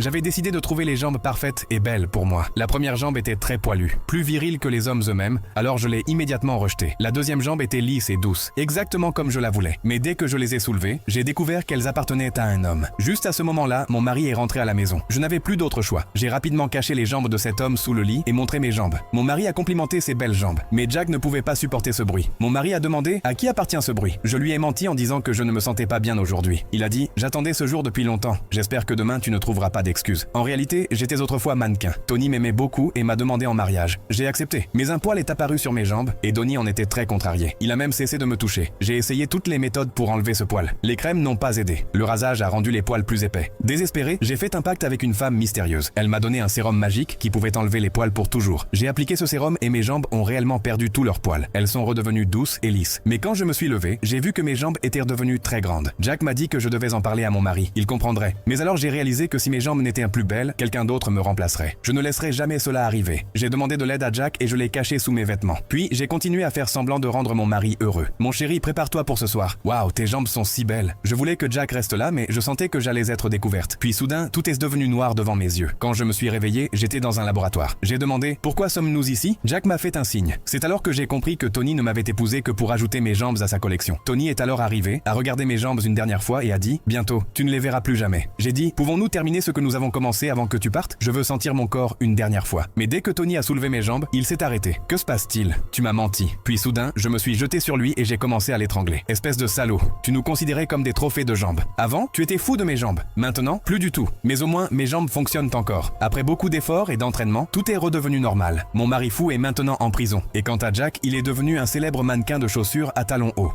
J'avais décidé de trouver les jambes parfaites et belles pour moi. La première jambe était très poilue, plus virile que les hommes eux-mêmes, alors je l'ai immédiatement rejetée. La deuxième jambe était lisse et douce, exactement comme je la voulais. Mais dès que je les ai soulevées, j'ai découvert qu'elles appartenaient à un homme. Juste à ce moment-là, mon mari est rentré à la maison. Je n'avais plus d'autre choix. J'ai rapidement caché les jambes de cet homme sous le lit et montré mes jambes. Mon mari a complimenté ses belles jambes, mais Jack ne pouvait pas supporter ce bruit. Mon mari a demandé à qui appartient ce bruit. Je lui ai menti en disant que je ne me sentais pas bien aujourd'hui. Il a dit « J'attendais ce jour depuis longtemps. J'espère que demain tu ne trouveras pas d'excuses. » En réalité, j'étais autrefois mannequin. Tony m'aimait beaucoup et m'a demandé en mariage. J'ai accepté. Mais un poil est apparu sur mes jambes et Donnie en était très contrarié. Il a même cessé de me toucher. J'ai essayé toutes les méthodes pour enlever ce poil. Les crèmes n'ont pas aidé. Le rasage a rendu les poils plus épais. Désespéré, j'ai fait un pacte avec une femme mystérieuse. Elle m'a donné un sérum magique qui pouvait enlever les poils pour toujours. J'ai appliqué ce sérum et mes jambes ont réellement perdu tous leurs poils. Elles sont redevenues douces et lisses. Mais quand je me suis levé, j'ai vu que mes jambes étaient redevenues très grandes. Jack m'a dit que je devais en parler à mon mari. Il comprendrait. Mais alors j'ai réalisé que si mes jambes n'étaient plus belles, quelqu'un d'autre me remplacerait. Je ne laisserai jamais cela arriver. J'ai demandé de l'aide à Jack et je l'ai caché sous mes vêtements. Puis j'ai continué à faire semblant de rendre mon mari heureux. Mon chéri, prépare-toi pour ce soir. Waouh, tes jambes sont si belles. Je voulais que Jack reste là, mais je sentais que j'allais être découverte. Puis soudain, tout est devenu noir devant mes yeux. Quand je me suis réveillé, j'étais dans un laboratoire. J'ai demandé « Pourquoi sommes-nous ici ?» Jack m'a fait un signe. C'est alors que j'ai compris que Tony ne m'avait épousé que pour ajouter mes jambes à sa collection. Tony est alors arrivé, a regardé mes jambes une dernière fois et a dit « Bientôt, tu ne les verras plus jamais. » J'ai dit « Pouvons-nous terminer ce que nous avons commencé avant que tu partes? Je veux sentir mon corps une dernière fois. » Mais dès que Tony a soulevé mes jambes, il s'est arrêté. « Que se passe-t-il? Tu m'as menti. » Puis soudain, je me suis jeté sur lui et j'ai commencé à l'étrangler. « Espèce de salaud, tu nous considérais comme des trophées de jambes. Avant, tu étais fou de mes jambes. Maintenant, plus du tout. Mais au moins, mes jambes fonctionnent encore. Après beaucoup d'efforts et d'entraînement, tout est redevenu normal. Mon mari fou est maintenant en prison. Et quant à Jack, il est devenu un célèbre mannequin de chaussures à talons hauts.